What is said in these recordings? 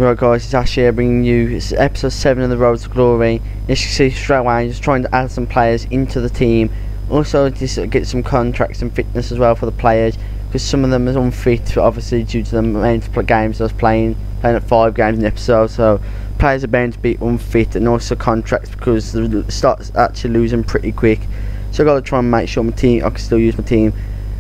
Right guys, it's Ash here bringing you episode 7 of the Rhodes to Glory. As you can see straight away, just trying to add some players into the team. Also just get some contracts and fitness as well for the players, because some of them are unfit obviously due to the amount of games I was playing at 5 games in episode, so players are bound to be unfit, and also contracts because they start actually losing pretty quick. So I've got to try and make sure my team, I can still use my team.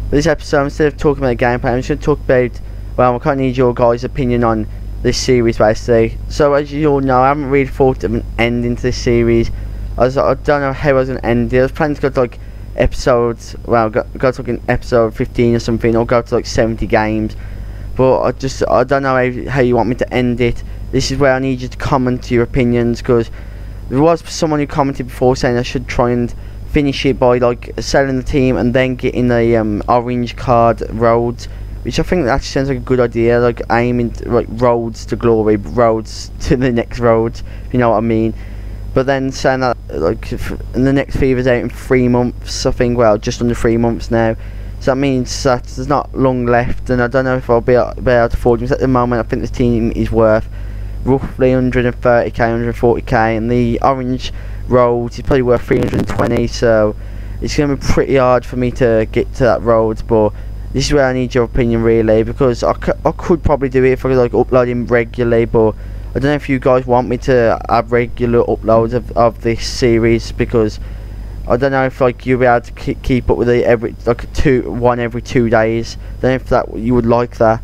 But this episode, instead of talking about gameplay, I'm just going to talk about, well, I kind of need your guys' opinion on this series basically. So as you all know, I haven't really thought of an ending to this series. I don't know how I was going to end it. I was planning to go to like episodes, well, go to like an episode 15 or something, or go to like 70 games. But I don't know how you want me to end it. This is where I need you to comment your opinions, because there was someone who commented before saying I should try and finish it by like selling the team and then getting the orange card Rhodes, which I think actually sounds like a good idea, like aiming like Rhodes to glory, Rhodes to the next Rhodes, if you know what I mean. But then saying that like in the next Fifa's out in 3 months, I think, well, just under 3 months now, so that means that there's not long left, and I don't know if I'll be able to afford them. At the moment I think this team is worth roughly 130k, 140k, and the orange Rhodes is probably worth 320, so it's going to be pretty hard for me to get to that Rhodes. But this is where I need your opinion really, because I could probably do it if I was like uploading regularly, but I don't know if you guys want me to have regular uploads of this series, because I don't know if like you'll be able to keep up with it every one every 2 days. I don't know if that you would like that,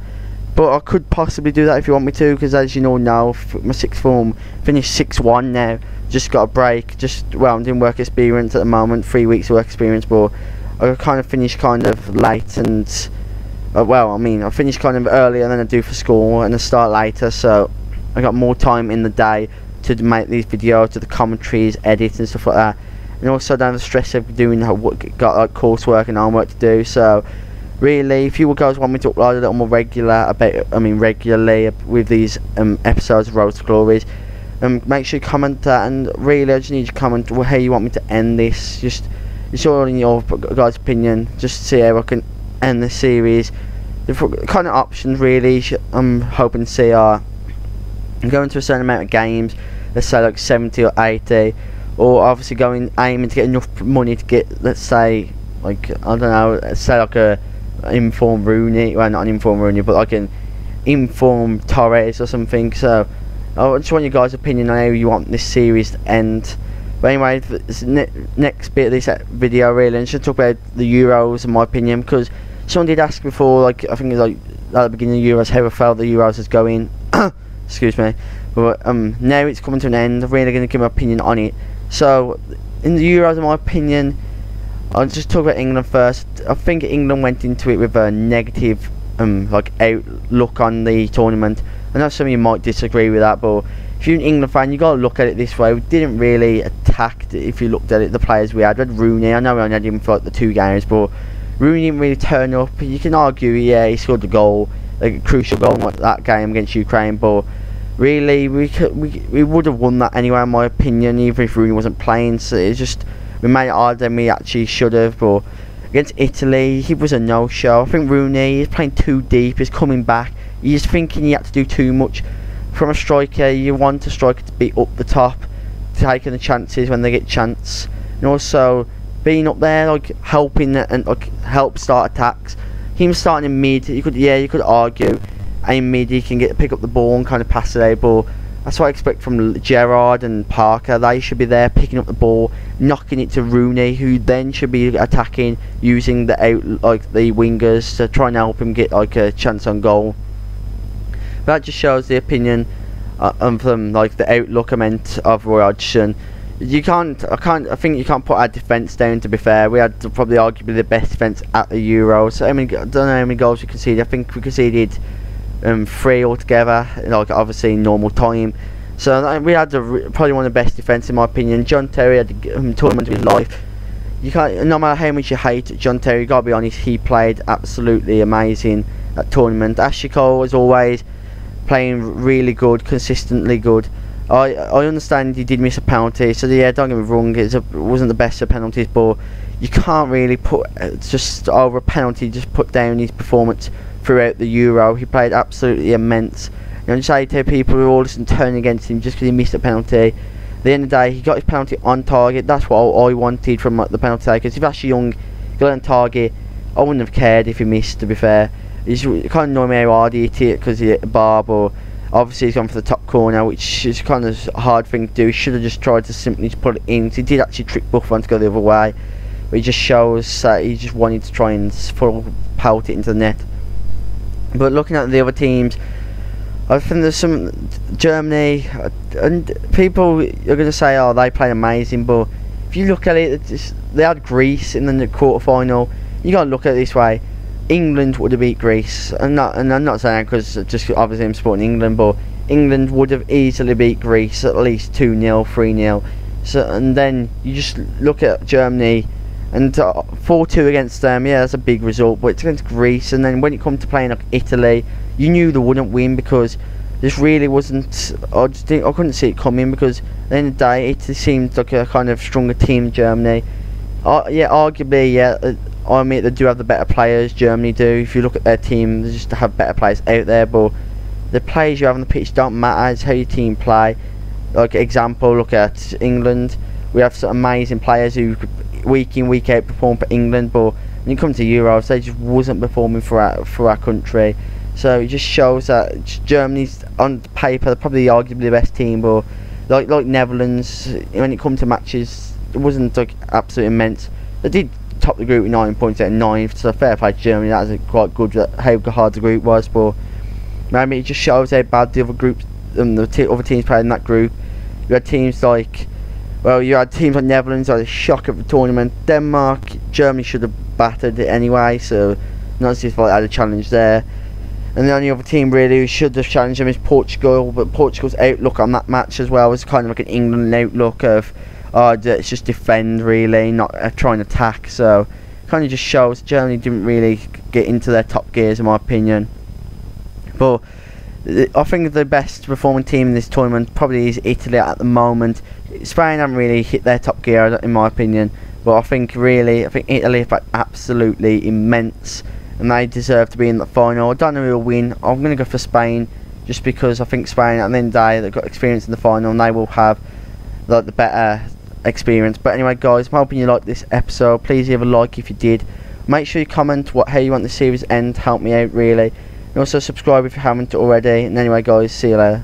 but I could possibly do that if you want me to, because as you know now, my 6th form finished 6-1 now. Just got a break, well, I'm doing work experience at the moment, 3 weeks of work experience, but I kind of finished kind of late, and well, I mean I finished kind of earlier than I do for school, and I start later, so I got more time in the day to make these videos, to the commentaries, edit and stuff like that, and also I don't have the stress of doing got like coursework and homework to do. So really, if you guys want me to upload a little more regularly with these episodes of Rhodes to Glories, make sure you comment that, and really I just need you to comment how you want me to end this. It's all in your guys' opinion, just to see how I can end the series. The kind of options really I'm hoping to see are going to a certain amount of games, let's say like 70 or 80, or obviously aiming to get enough money to get, let's say, like, I don't know, let's say like a informed Rooney, well, not an informed Rooney, but like an informed Torres or something. So I just want your guys' opinion on how you want this series to end. But anyway, this next bit of this video really, and just talk about the Euros in my opinion, because someone did ask before, like I think it was like at the beginning of the Euros, how I felt the Euros is going. Excuse me. But now it's coming to an end. I'm really going to give my opinion on it. So in the Euros, in my opinion, I'll just talk about England first. I think England went into it with a negative like outlook on the tournament. I know some of you might disagree with that, but if you're an England fan, you got to look at it this way. We didn't really attack, if you looked at it, the players we had. We had Rooney. I know we only had him for like the 2 games, but Rooney didn't really turn up. You can argue, yeah, he scored the goal, like a crucial goal in that game against Ukraine, but really we would have won that anyway in my opinion, even if Rooney wasn't playing. So it's just, we made it harder than we actually should have. But against Italy, he was a no-show. I think Rooney is playing too deep, he's coming back, he's thinking he had to do too much. From a striker, you want a striker to be up the top, taking the chances when they get chance, and also being up there, like helping and like help start attacks. Him starting in mid, you could argue in mid he can pick up the ball and kind of pass it out, but that's what I expect from Gerrard and Parker. They should be there picking up the ball, knocking it to Rooney, who then should be attacking, using the the wingers to try and help him get like a chance on goal. That just shows the opinion of them, like the outlook I meant of Roy Hodgson. I think you can't put our defence down, to be fair. We had probably arguably the best defence at the Euros. So I don't know how many goals we conceded. I think we conceded 3 altogether, like obviously in normal time. So we had probably one of the best defence in my opinion. John Terry had the tournament of his life. You can't, no matter how much you hate John Terry, you gotta be honest, he played absolutely amazing that tournament. Ashley Cole, as always, playing really good, consistently good. I understand he did miss a penalty, so yeah, don't get me wrong, it wasn't the best of penalties, but you can't really put just over a penalty, just put down his performance throughout the Euro. He played absolutely immense, You know, say to people who are all just turning against him just because he missed a penalty. At the end of the day, he got his penalty on target. That's what I wanted from the penalty takers. If Ashley Young got on target, I wouldn't have cared if he missed, to be fair. It kind of annoyed me how hard he hit it because he hit a bar, but obviously he's gone for the top corner, which is kind of a hard thing to do. He should have just tried to simply put it in. He did actually trick Buffon to go the other way, but he just shows that he just wanted to try and full pelt it into the net. But looking at the other teams, I think there's some Germany, and people are going to say, oh, they played amazing, but if you look at it, they had Greece in the quarter-final. You got to look at it this way. England would have beat Greece, and I'm not saying because just obviously I'm supporting England, but England would have easily beat Greece at least 2-0, 3-0. So, and then you just look at Germany, and 4-2 against them, yeah, that's a big result, but it's against Greece. And then when it comes to playing like Italy, you knew they wouldn't win because this really wasn't. I couldn't see it coming because at the end of the day, Italy seemed like a kind of stronger team than Germany. Yeah, arguably, yeah. I mean, they do have the better players. Germany do. If you look at their team, they just have better players out there. But the players you have on the pitch don't matter. It's how your team play. Like example, look at England. We have some amazing players who week in, week out perform for England, but when you come to Euros, they just wasn't performing for our country. So it just shows that Germany's on paper they're probably arguably the best team, but like Netherlands, when it comes to matches, it wasn't like absolutely immense. They did top the group with 9 points out of 9, so fair play to Germany. That was quite good. How hard the group was, but maybe it just shows how bad the other groups, other teams played in that group. You had teams like, well, you had teams like Netherlands, had a shock of the tournament. Denmark, Germany should have battered it anyway, so not as if I had a challenge there. And the only other team really who should have challenged them is Portugal, but Portugal's outlook on that match as well was kind of like an England outlook of, oh, let's just defend really, not try and attack. So kind of just shows Germany didn't really get into their top gears in my opinion. But I think the best performing team in this tournament probably is Italy at the moment. Spain haven't really hit their top gear in my opinion, but I think Italy have been absolutely immense and they deserve to be in the final. I don't know who will win. I'm going to go for Spain just because I think Spain at the end of the day they've got experience in the final and they will have like the better experience. But anyway guys, I'm hoping you liked this episode. Please leave a like if you did. Make sure you comment how you want the series to end, help me out really. And also subscribe if you haven't already. And anyway guys, see you later.